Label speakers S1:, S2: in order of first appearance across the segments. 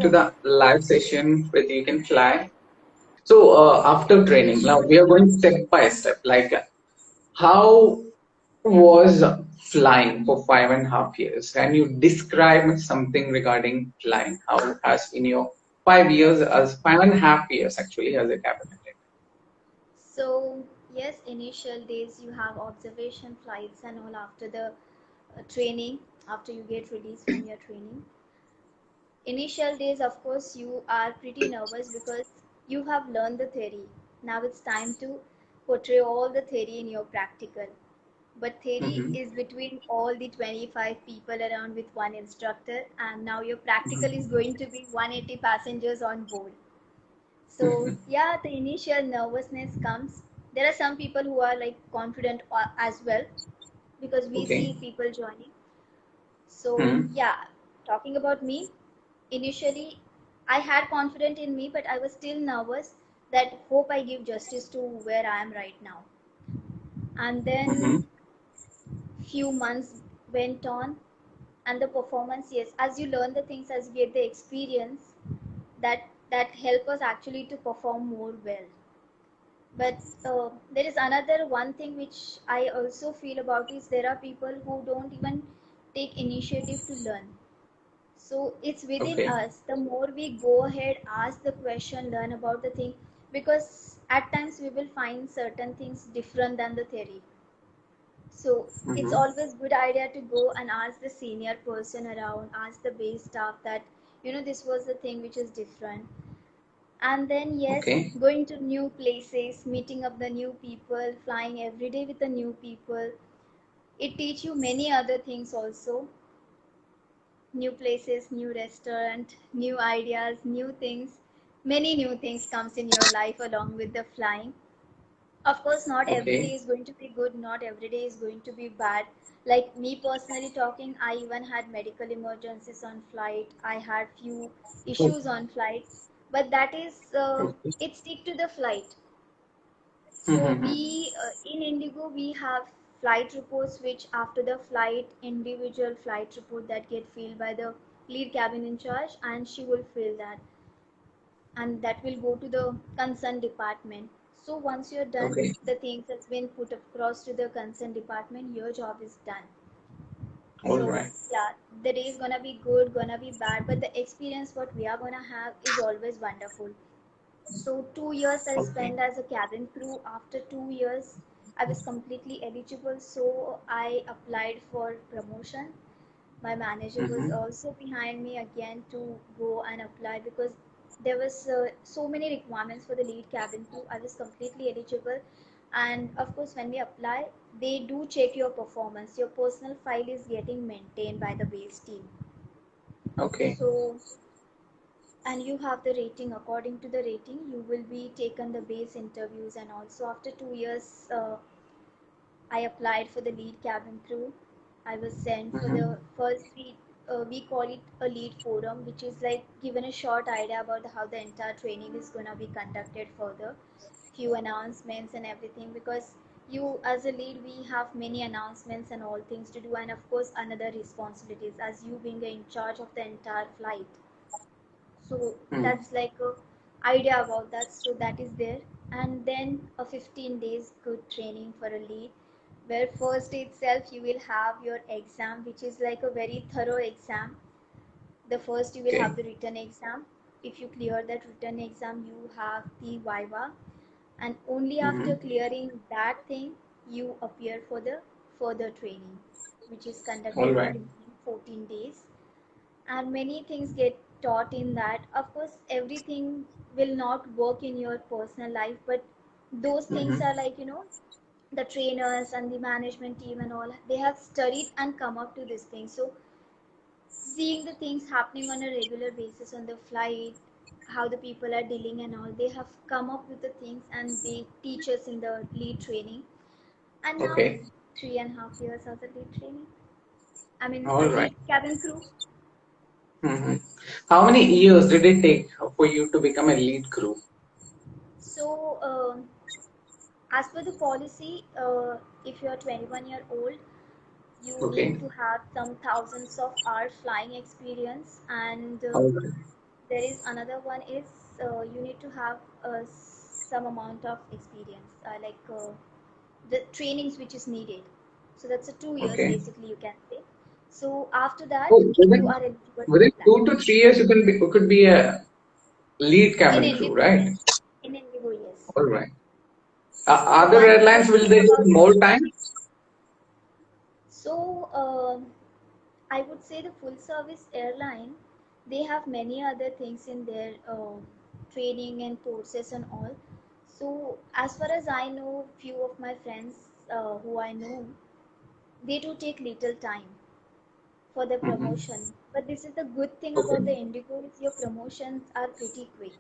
S1: to the live session where you can fly. So after training, now we are going step by step. Like how was flying for 5.5 years? Can you describe something regarding flying? How has in your 5 years, as 5.5 years actually as a cabin attendant?
S2: So yes, initial days you have observation flights and all after the training, after you get released from your training. Initial days, of course, you are pretty nervous because you have learned the theory. Now it's time to portray all the theory in your practical. But theory
S1: Mm-hmm.
S2: is between all the 25 people around with one instructor, and now your practical is going to be 180 passengers on board. So
S1: Mm-hmm.
S2: yeah, the initial nervousness comes. There are some people who are like confident as well because we see
S1: Okay.
S2: people joining. So
S1: Mm-hmm.
S2: yeah, talking about me, initially I had confidence in me, but I was still nervous that hope I give justice to where I am right now. And
S1: Mm-hmm.
S2: then few months went on and the performance, yes, as you learn the things, as you get the experience, that help us actually to perform more well. But there is another one thing which I also feel about is there are people who don't even take initiative to learn. So it's within
S1: Okay.
S2: us. The more we go ahead, ask the question, learn about the thing, because at times we will find certain things different than the theory. So it's
S1: Mm-hmm.
S2: always good idea to go and ask the senior person around, ask the base staff that, this was the thing which is different. And then yes,
S1: Okay.
S2: going to new places, meeting up the new people, flying every day with the new people. It teach you many other things also. New places, new restaurant, new ideas, new things. Many new things comes in your life along with the flying. Of course, not every day
S1: Okay.
S2: is going to be good, not every day is going to be bad. Like me personally talking, I even had medical emergencies on flight. I had few
S1: Oh,
S2: issues on flight, but that is
S1: okay.
S2: it stick to the flight. So
S1: Mm-hmm.
S2: we in Indigo we have flight reports which after the flight individual flight report that get filled by the lead cabin in charge, and she will fill that, and that will go to the concerned department. So once you're done,
S1: Okay.
S2: the things has been put across to the concerned department, your job is done.
S1: All
S2: So
S1: right.
S2: yeah, the day is gonna be good, gonna be bad, but the experience what we are gonna have is always wonderful. So 2 years I
S1: Okay.
S2: spent as a cabin crew. After 2 years, I was completely eligible, so I applied for promotion. My manager was
S1: Mm-hmm.
S2: also behind me again to go and apply because there was so many requirements for the lead cabin crew. I was completely eligible, and of course, when we apply, they do check your performance. Your personal file is getting maintained by the base team.
S1: Okay.
S2: So and you have the rating. According to the rating you will be taken the base interviews, and also after 2 years I applied for the lead cabin crew. I was sent for
S1: Mm-hmm.
S2: the first lead, we call it a lead forum, which is like given a short idea about how the entire training is going to be conducted further, few announcements and everything, because you as a lead we have many announcements and all things to do, and of course another responsibilities as you being in charge of the entire flight. So
S1: Mm.
S2: that's like a idea about that, so that is there. And then a 15 days good training for a lead, where first day itself you will have your exam, which is like a very thorough exam. The first you will have
S1: Okay.
S2: the written exam. If you clear that written exam you have the viva, and only after
S1: Mm-hmm.
S2: clearing that thing you appear for the further training, which is
S1: All
S2: conducted in
S1: right.
S2: between 14 days. And many things get taught in that. Of course everything will not work in your personal life, but those things
S1: Mm-hmm.
S2: are like, the trainers and the management team and all, they have studied and come up to this thing. So seeing the things happening on a regular basis on the flight, how the people are dealing and all, they have come up with the things and they teach us in the lead training. And now
S1: Okay.
S2: 3.5 years as a lead training, I mean a
S1: All right.
S2: lead cabin crew.
S1: Mm-hmm. How many years did it take for you to become a lead crew?
S2: So as per the policy, if you are 21-year-old, you need
S1: Okay.
S2: to have some thousands of hours flying experience, and
S1: All right.
S2: there is another one is you need to have some amount of experience, the trainings which is needed. So that's a 2 years
S1: Okay.
S2: basically you can say. So after that
S1: Oh,
S2: you are eligible to
S1: within
S2: fly
S1: 2 to 3 years, you could be a lead
S2: in
S1: cabin crew,
S2: Indigo.
S1: right?
S2: Yes, in Indigo, yes.
S1: All right.
S2: So
S1: Other
S2: one
S1: airlines,
S2: good
S1: will
S2: thing
S1: they give
S2: about
S1: more time?
S2: so I would say the full service airline, they have many other things in their training and courses and all. So as far as I know, few of my friends who I know, they do take little time for the
S1: Hmm.
S2: promotion. But this is the good thing
S1: Okay.
S2: about the Indigo is your promotions are pretty quick.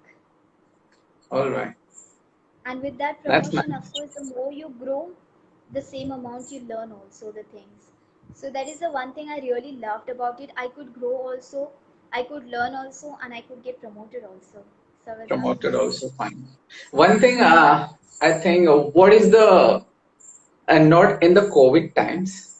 S1: All right.
S2: And with that
S1: That's
S2: promotion, of
S1: nice.
S2: course, the more you grow, the same amount you learn also the things. So that is the one thing I really loved about it. I could grow also, I could learn also, and I could get promoted also. So I was happy
S1: Promoted
S2: with it.
S1: also fine. One thing, I think, what is the, and not in the COVID times,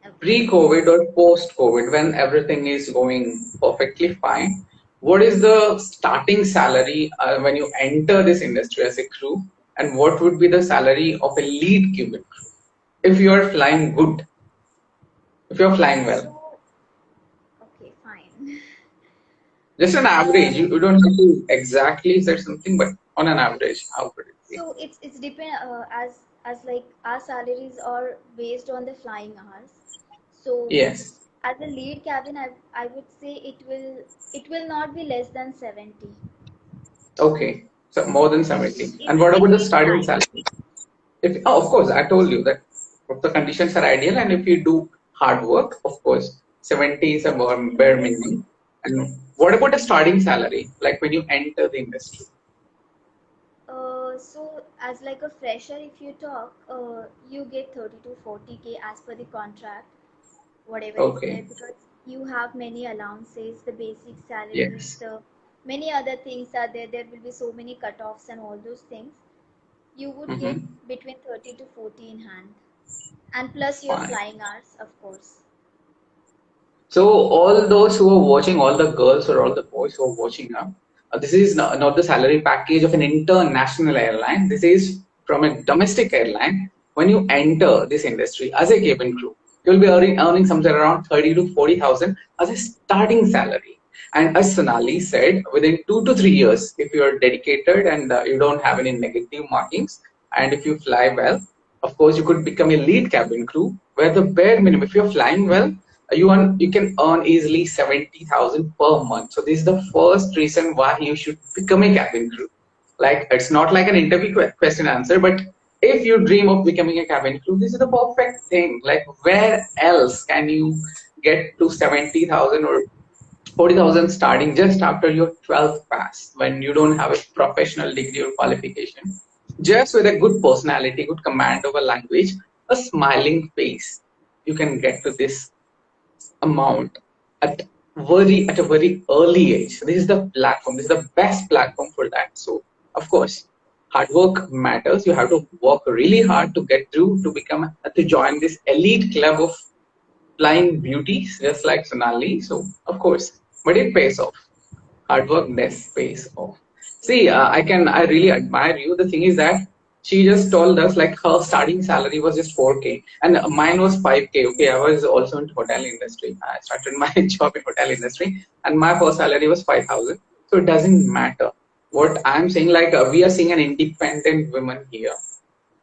S2: Okay.
S1: pre-COVID or post-COVID, when everything is going perfectly fine, what is the starting salary when you enter this industry as a crew, and what would be the salary of a lead cabin crew if you are flying good, if you're flying well?
S2: So, okay, fine.
S1: Just an average.
S2: Uh,
S1: You don't have to exactly say something, but on an average, how would it be?
S2: so it's depend as like our salaries are based on the flying hours. So
S1: Yes.
S2: as a lead cabin, I would say it will not be less than 70
S1: Okay. So more than 70.
S2: if
S1: And what
S2: if
S1: about the
S2: we
S1: starting
S2: fly.
S1: salary? If, oh, of course, I told you that if the conditions are ideal and if you do hard work, of course, 70 is a bare minimum. And what about the starting salary? Like when you enter the industry?
S2: So as like a fresher, if you talk, you get 30 to 40K as per the contract, whatever is there,
S1: Okay.
S2: because you have many allowances, the basic salaries,
S1: Yes.
S2: the many other things are there. There will be so many cut-offs and all those things. You would get
S1: Mm-hmm.
S2: between 30 to 40 in hand, and plus your
S1: Fine.
S2: flying hours, of course.
S1: So all those who are watching, all the girls or all the boys who are watching now, this is not the salary package of an international airline. This is from a domestic airline. When you enter this industry as a cabin crew, you'll be earning somewhere around 30 to 40,000 as a starting salary. And as Sonali said, within 2 to 3 years, if you are dedicated and you don't have any negative markings, and if you fly well, of course, you could become a lead cabin crew, where the bare minimum, if you're flying well, you can earn easily 70,000 per month. So this is the first reason why you should become a cabin crew. Like it's not like an interview question answer, but if you dream of becoming a cabin crew, this is the perfect thing. Like where else can you get to 70,000 or 40,000 starting just after your 12th pass when you don't have a professional degree or qualification? Just with a good personality, good command of a language, a smiling face, you can get to this amount at a very early age. This is the platform. This is the best platform for that. So of course, hard work matters. You have to work really hard to get through to become to join this elite club of flying beauties, just like Sonali. So of course, but it pays off. Hard work does pays off. See, I really admire you. The thing is that she just told us like her starting salary was just 4K and mine was 5K. Okay, I was also in hotel industry. I started my job in hotel industry and my first salary was 5,000. So it doesn't matter. What I'm saying, like we are seeing an independent woman here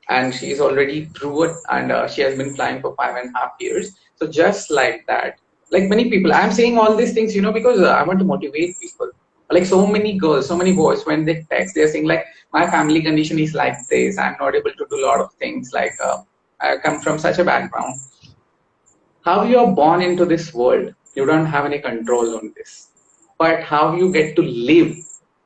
S1: and she's already through it and she has been flying for 5.5 years. So just like that, like many people, I'm saying all these things, because I want to motivate people. Like so many girls, so many boys, when they text, they're saying like, my family condition is like this. I'm not able to do a lot of things. Like I come from such a background. How you are born into this world, you don't have any control on this. But how you get to live,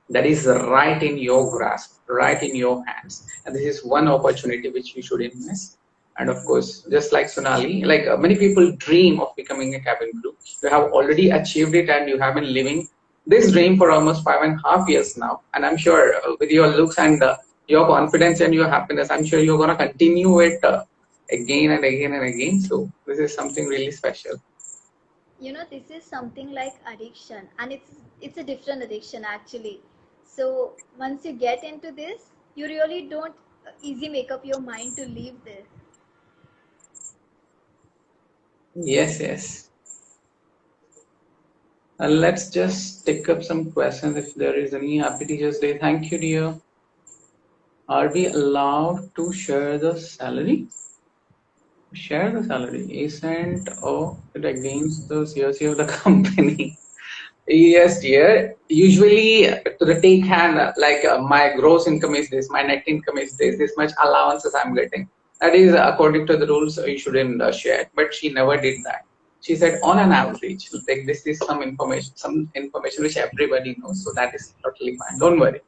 S1: that is right in your grasp, right in your hands. And this is one opportunity which you shouldn't miss. And of course, just like Sonali, like many people dream of becoming a cabin crew. You have already achieved it and you have been living this dream for almost 5.5 years now. And I'm sure with your looks and your confidence and your happiness, I'm sure you're going to continue it again and again and again. So this is something really special.
S2: This is something like addiction, and it's a different addiction actually. So once you get into this, you really don't easy make up your mind to leave this.
S1: Yes, yes. Let's just take up some questions if there is any. Happy Teachers Day. Thank you, dear. Are we allowed to share the salary? Share the salary isn't it against the CRC of the company? Yes, dear. Usually, to the take hand, my gross income is this, my net income is this much allowances I'm getting. That is according to the rules. You shouldn't share. But she never did that. She said, on an average, like this is some information which everybody knows. So that is totally fine. Don't worry.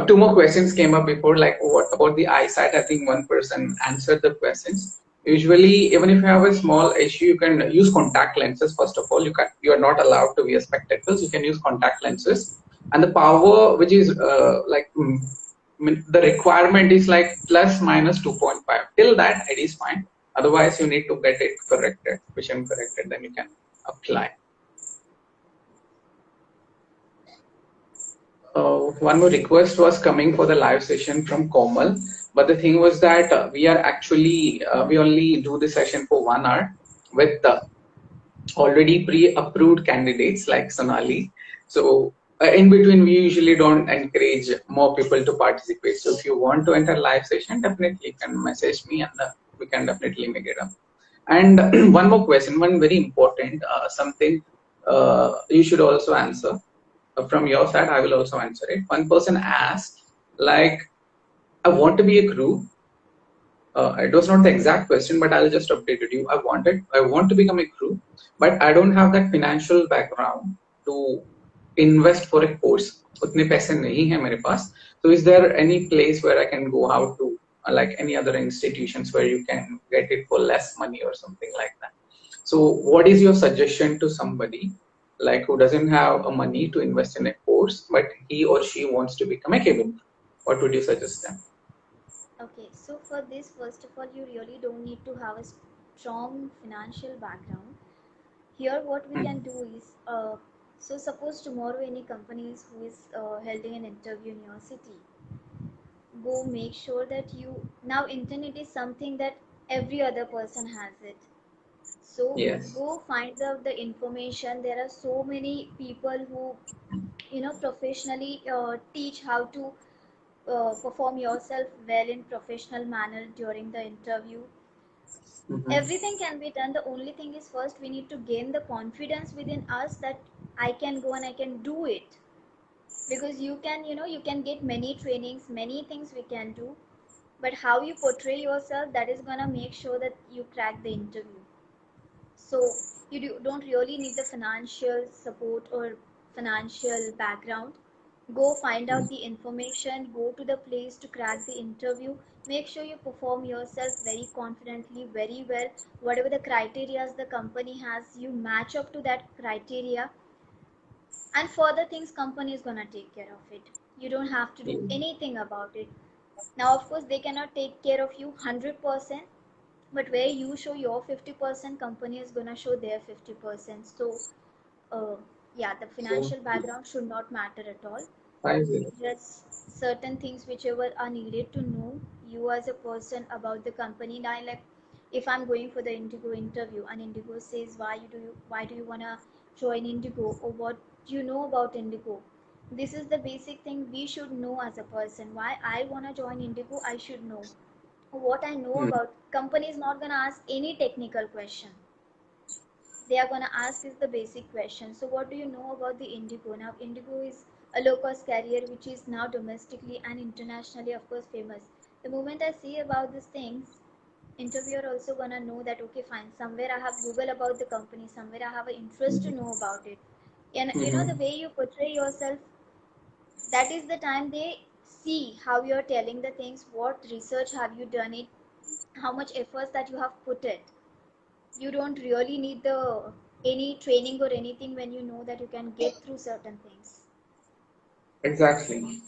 S1: Two more questions came up before, like what about the eyesight? I think one person answered the questions. Usually, even if you have a small issue, you can use contact lenses. First of all, you are not allowed to wear spectacles. You can use contact lenses, and the power, which is the requirement is like plus minus 2.5. Till that, it is fine. Otherwise, you need to get it corrected, vision corrected. Then you can apply. One more request was coming for the live session from Komal, but the thing was that we only do the session for 1 hour with already pre-approved candidates like Sonali. So in between, we usually don't encourage more people to participate. So if you want to enter live session, definitely you can message me and we can definitely make it up. And one more question, one very important something you should also answer from your side. I will also answer it. One person asked, like, I want to be a crew. It was not the exact question, but I'll just update it you. I want to become a crew, but I don't have that financial background to invest for a course. उतने पैसे नहीं है मेरे पास. So is there any place where I can go out to, like any other institutions where you can get it for less money or something like that? So what is your suggestion to somebody like who doesn't have a money to invest in a course, but he or she wants to become a cabin crew? What would you suggest them?
S2: Okay, so for this, first of all, you really don't need to have a strong financial background. Here, what we can
S1: Hmm.
S2: do is, so suppose tomorrow any companies who is holding an interview in your city, go make sure that you, now internet is something that every other person has it. So
S1: Yes.
S2: go find out the information. There are so many people who, professionally teach how to perform yourself well in professional manner during the interview.
S1: Mm-hmm.
S2: Everything can be done. The only thing is, first we need to gain the confidence within us that I can go and I can do it. Because you can get many trainings, many things we can do, but how you portray yourself, that is going to make sure that you crack the interview. So don't really need the financial support or financial background. Go find out the information, go to the place to crack the interview. Make sure you perform yourself very confidently, very well. Whatever the criteria the company has, you match up to that criteria, and further things company is going to take care of it. You don't have to do
S1: Yeah.
S2: anything about it. Now of course they cannot take care of you 100%, but where you show your 50%, company is going to show their 50%. So uh, yeah, the
S1: So
S2: financial background should not matter at all.
S1: 50.
S2: Just certain things whichever are needed to know you as a person about the company. Now, like if I'm going for the Indigo interview and Indigo says why do you want to join Indigo, or what do you know about Indigo, this is the basic thing we should know as a person. Why I want to join Indigo, I should know what I know
S1: Hmm.
S2: about. Company is not going to ask any technical question. They are going to ask is the basic question. So what do you know about the Indigo? Now Indigo is a low cost carrier which is now domestically and internationally of course famous. The moment I see about these things, interviewer also going to know that okay fine, somewhere I have Google about the company, somewhere I have an interest to know about it. And the
S1: Mm-hmm.
S2: way you portray yourself, that is the time they see how you're telling the things, what research have you done it, how much efforts that you have put it. You don't really need the any training or anything when you know that you can get through certain things.
S1: Exactly.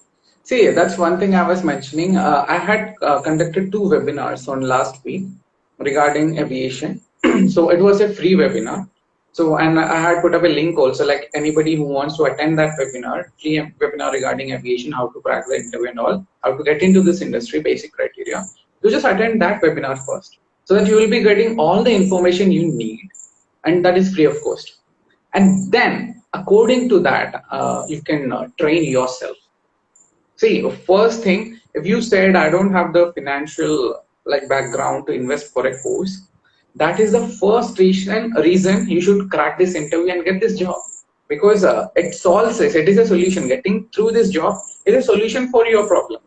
S1: See, that's one thing I was mentioning. I had conducted two webinars on last week regarding aviation. So it was a free webinar. So, and I had put up a link also, like anybody who wants to attend that webinar, free webinar regarding aviation, how to crack the interview and all, how to get into this industry, basic criteria, you just attend that webinar first, so that you will be getting all the information you need, and that is free of cost. And then, according to that, you can train yourself. See, first thing, if you said I don't have the financial like background to invest for a course, that is the first reason you should crack this interview and get this job, because it solves this. It is a solution. Getting through this job is a solution for your problem.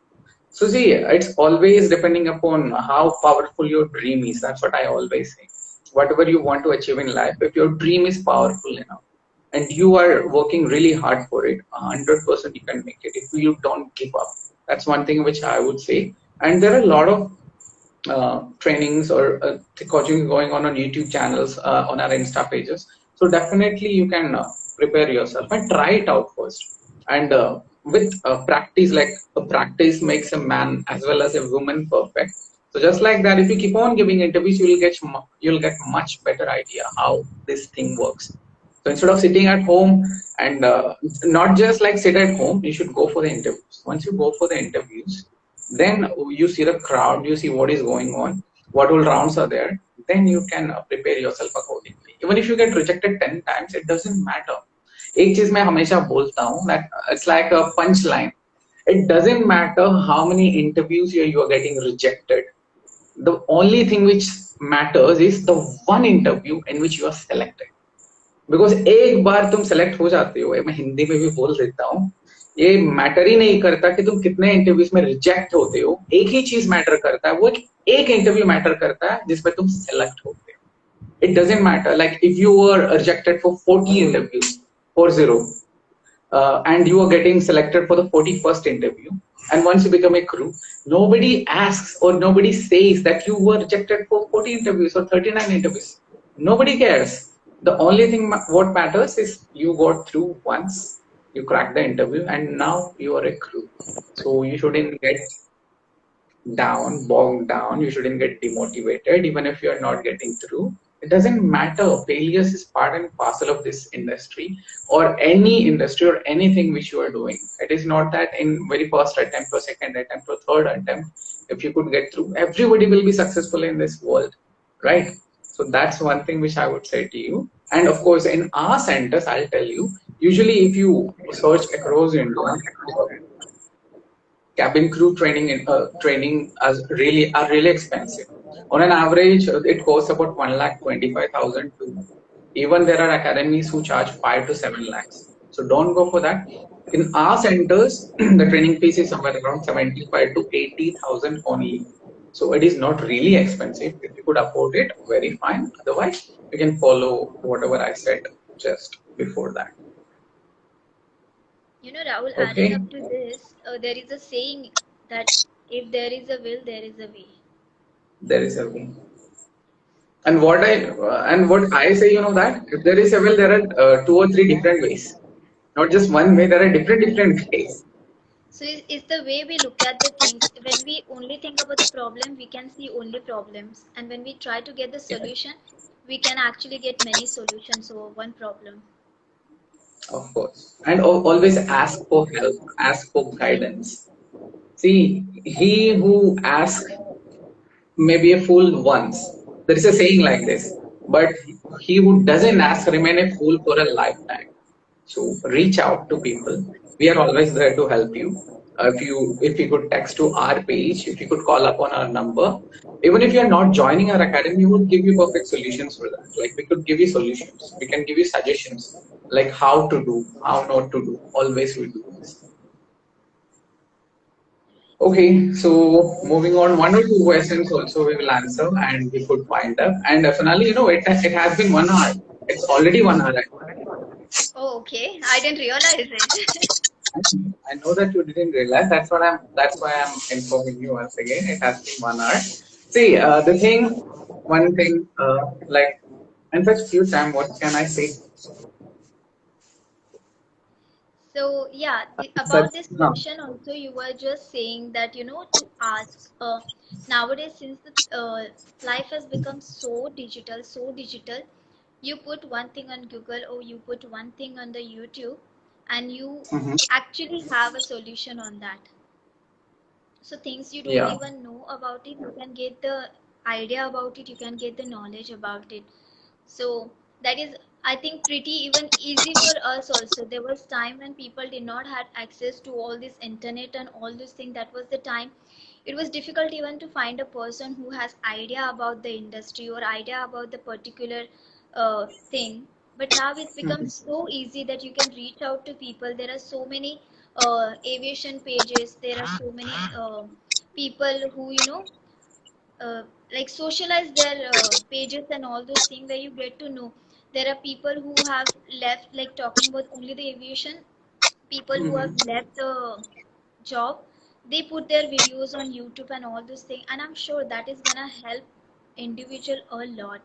S1: So see, it's always depending upon how powerful your dream is. That's what I always say. Whatever you want to achieve in life, if your dream is powerful enough and you are working really hard for it, 100% you can make it if you don't give up. That's one thing which I would say. And there are a lot of trainings or coaching going on YouTube channels, on our Insta pages. So definitely you can prepare yourself and try it out first. And with practice, like a practice makes a man as well as a woman perfect. So just like that, if you keep on giving interviews, you'll get much better idea how this thing works. So instead of sitting at home and not just like sit at home, you should go for the interviews. Once you go for the interviews, then you see the crowd, you see what is going on, what all rounds are there, then you can prepare yourself accordingly. Even if you get rejected 10 times, it doesn't matter. एक चीज मैं हमेशा बोलता हूँ that it's like a punchline. It doesn't matter how many interviews you are getting rejected. The only thing which matters is the one interview in which you are selected. Because एक बार तुम select हो जाते हो, मैं हिंदी में भी बोल देता हूँ, ये मैटर ही नहीं करता कि तुम कितने इंटरव्यूज में रिजेक्ट होते हो, एक ही चीज मैटर करता है, वो एक इंटरव्यू मैटर करता है जिसमें तुम सेलेक्ट होते हो. It doesn't matter like if you were rejected for 40 interviews, 40, and you are getting selected for the 41st interview, and once you become a crew, nobody asks or nobody says that you were rejected for 40 interviews or 39 interviews. Nobody cares. The only thing what matters is you got through once, you cracked the interview, and now you are a crew. So you shouldn't get down, bogged down. You shouldn't get demotivated, even if you're not getting through. It doesn't matter. Failures is part and parcel of this industry or any industry or anything which you are doing. It is not that in very first attempt or second attempt or third attempt, if you could get through, everybody will be successful in this world, right? So that's one thing which I would say to you. And of course, in our centers, I'll tell you, usually if you search across India, cabin crew training are really expensive. On an average, it costs about 1,25,000 to even there are academies who charge 5 to 7 lakhs. So don't go for that. In our centers, the training fees is somewhere around 75 to 80,000 only. So it is not really expensive. If you could afford it, very fine. Otherwise, you can follow whatever I said just before that.
S2: You know, Rahul, adding
S1: Okay,
S2: up to this, there is a saying that if there is a will, there is a way.
S1: there is a way. And what I say, that if there is a will, there are two or three different ways, not just one way. There are different ways.
S2: So it's the way we look at the things. When we only think about the problem, we can see only problems. And when we try to get the
S1: Yeah,
S2: solution, we can actually get many solutions over one problem.
S1: of course. And always ask for help, ask for guidance. See, he who asks may be a fool once. There is a saying like this, but he who doesn't ask remain a fool for a lifetime. So reach out to people. We are always there to help you. If you could text to our page, if you could call upon our number, even if you are not joining our academy, we would give you perfect solutions for that. Like we could give you solutions. We can give you suggestions like how to do, how not to do. Always we do this. Okay, so moving on, one or two questions also we will answer and we could wind up. And Sonali, it has been 1 hour. It's already 1 hour.
S2: Oh, okay. I didn't realize it.
S1: I know that you didn't realize. That's why I'm informing you once again. It has been 1 hour. See, one thing, like, in such few time, what can I say?
S2: So yeah,
S1: Such
S2: about this
S1: no,
S2: question also, you were just saying that to ask. Nowadays, since the life has become so digital, You put one thing on Google or you put one thing on the YouTube, and you
S1: Hmm.
S2: actually have a solution on that. So things you don't
S1: Yeah.
S2: even know about it, you can get the idea about it, you can get the knowledge about it. So that is, I think, pretty even easy for us also. There was time when people did not had access to all this internet and all these things. That was the time it was difficult even to find a person who has idea about the industry or idea about the particular thing. But now it's become
S1: Mhm.
S2: so easy that you can reach out to people. There are so many aviation pages, there are so many people who, uh, like socialize their pages and all those things, where you get to know there are people who have left, like talking about only the aviation, people who have
S1: Mhm.
S2: left the job, they put their videos on YouTube and all those things, and I'm sure that is gonna help individual a lot.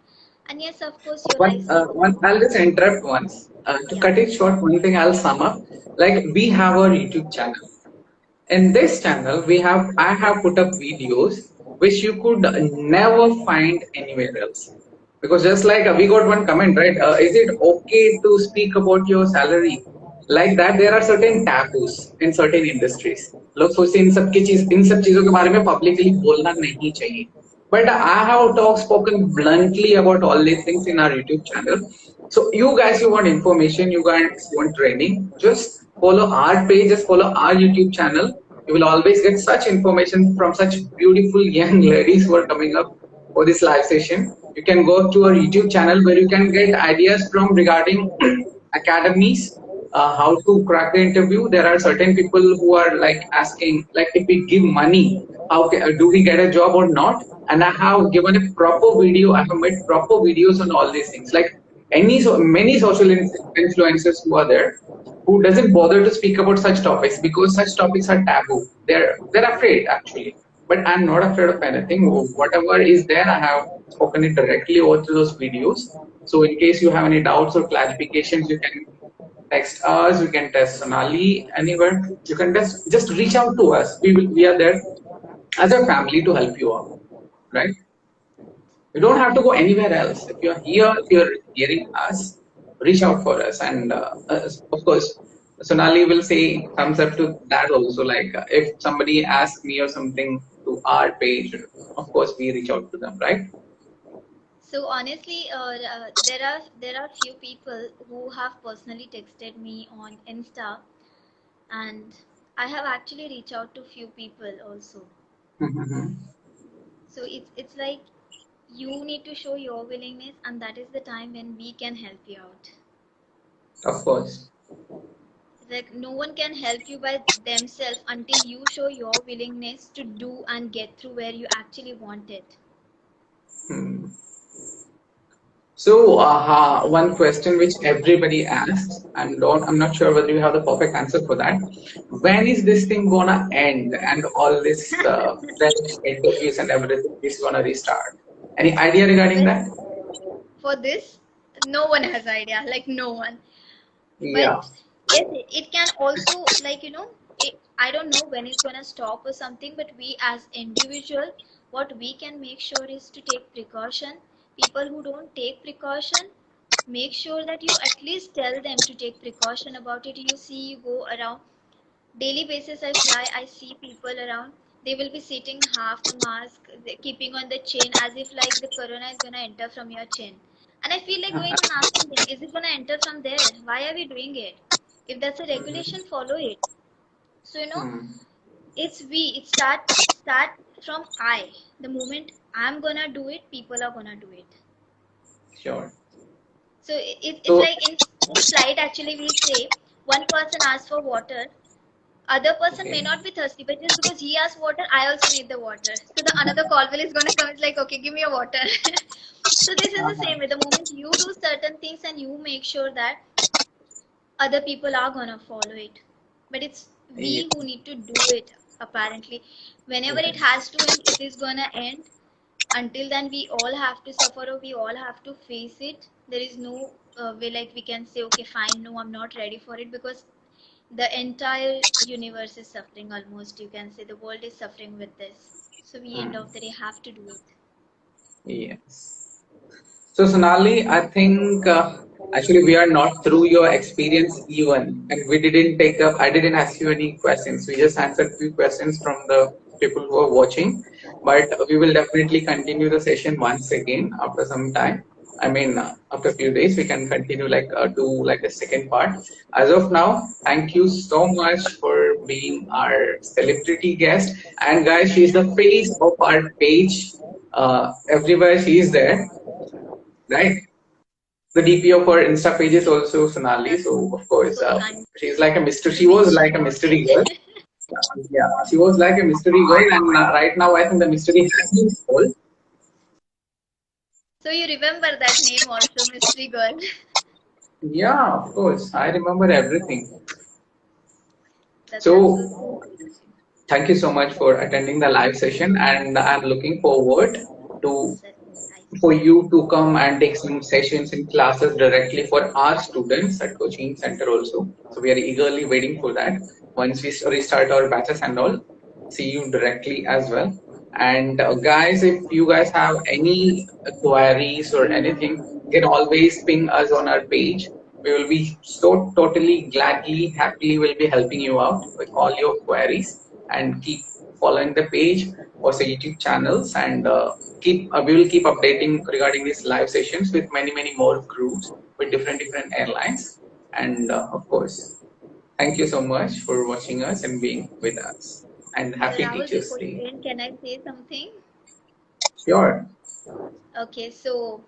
S2: And yes, of course, you're like saying,
S1: I'll just interrupt once. To
S2: yeah.
S1: cut it short, one thing I'll sum up. Like we have our YouTube channel. In this channel, I have put up videos which you could never find anywhere else. Because just like we got one comment, right? Is it okay to speak about your salary? Like that, there are certain taboos in certain industries. लोग सोचते हैं इन सब चीजों के बारे में publicly बोलना नहीं चाहिए. But I have talked spoken bluntly about all these things in our YouTube channel. So you guys, you want information, you guys want training, just follow our page, just follow our YouTube channel. You will always get such information from such beautiful young ladies who are coming up for this live session. You can go to our YouTube channel where you can get ideas from regarding academies, how to crack the interview. There are certain people who are like asking, like, if we give money, do we get a job or not? And I have given a proper video. I have made proper videos on all these things. Like many social influencers who are there, who doesn't bother to speak about such topics because such topics are taboo. They're afraid actually. But I'm not afraid of anything. Whatever is there, I have spoken it directly over to those videos. So in case you have any doubts or clarifications, you can text us, you can text Sonali anywhere. You can just reach out to us. We are there as a family to help you out, right? You don't have to go anywhere else. If you're here, if you're hearing us, reach out for us. And of course, Sonali will say thumbs up to that also. Like if somebody asks me or something to our page, of course we reach out to them, right?
S2: So honestly, there are few people who have personally texted me on Insta, and I have actually reached out to few people also. So it's like you need to show your willingness, and that is the time when we can help you out.
S1: Of course.
S2: Like no one can help you by themselves until you show your willingness to do and get through where you actually want it.
S1: Hmm. So, one question which everybody asks, and I'm not sure whether you have the perfect answer for that. When is this thing gonna end, and all this fresh interviews and everything is gonna restart? Any idea regarding
S2: Well,
S1: that?
S2: for this, no one has idea, like no one.
S1: Yeah.
S2: But yes, it can also, like, I don't know when it's gonna stop or something, but we as individual, what we can make sure is to take precaution. People who don't take precaution, make sure that you at least tell them to take precaution about it. You see, you go around daily basis, I fly, I see people around, they will be sitting half the mask, keeping on the chin as if like the corona is gonna enter from your chin. And I feel like going and asking them, is it gonna enter from there? Why are we doing it? If that's a regulation, follow it. So
S1: Hmm.
S2: it start from I. The moment I'm gonna do it, people are gonna do it.
S1: Sure.
S2: So it's
S1: So,
S2: like in flight actually we say one person asks for water, other person may
S1: okay.
S2: not be thirsty, but just because he has water, I also need the water. So the another call will is gonna come. It's like, okay, give me a water. So this is the same way. The moment you do certain things and you make sure that other people are gonna follow it, but it's
S1: Yeah.
S2: we who need to do it. Apparently, whenever it
S1: Yes.
S2: has to end, it is gonna end. Until then, we all have to suffer or we all have to face it. There is no way like we can say, okay, fine, no, I'm not ready for it, because the entire universe is suffering almost. You can say the world is suffering with this. So we end
S1: Hmm.
S2: of the day have to do it.
S1: Yes. So, Sonali, I think actually we are not through your experience even, and we didn't take up. I didn't ask you any questions. We just answered few questions from the people who are watching, but we will definitely continue the session once again after some time. I mean, after a few days, we can continue like do like a second part. As of now, thank you so much for being our celebrity guest. And guys, she's the face of our page. Everywhere she is there, right? The DP of her Insta page is also Sonali.
S2: That's
S1: So of course,
S2: so kind
S1: she's like a mystery.
S2: to
S1: She was
S2: mention
S1: like a
S2: about
S1: mystery girl.
S2: it.
S1: Yeah, she was like a mystery girl, and right now I think the mystery has been solved.
S2: So you remember that name also, Mystery Girl.
S1: Yeah, of course, I remember everything.
S2: That's so
S1: So
S2: sweet of you.
S1: thank you so much for attending the live session, and I'm looking forward to
S2: That I
S1: for you to come and take some sessions and classes directly for our students at coaching center also. So we are eagerly waiting for that. Once we restart our batches and all, see you directly as well. And guys, if you guys have any queries or anything, you can always ping us on our page. We will be so totally gladly, happily will be helping you out with all your queries, and keep following the page or the YouTube channels, and keep we will keep updating regarding these live sessions with many more groups with different airlines. And of course, thank you so much for watching us and being with us, and
S2: So
S1: happy
S2: Rahul,
S1: Teachers
S2: before you
S1: Day.
S2: end, can I say something?
S1: Sure.
S2: Okay, so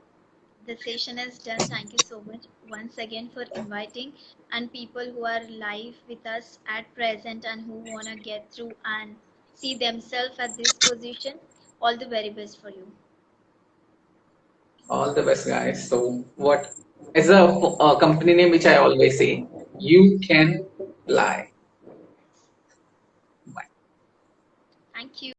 S2: the session is done. Thank you so much once again for inviting and people who are live with us at present and who wanna get through and see themselves at this position. All the very best for you.
S1: All the best, guys. So what is a company name which I always say, you can fly.
S2: Thank you.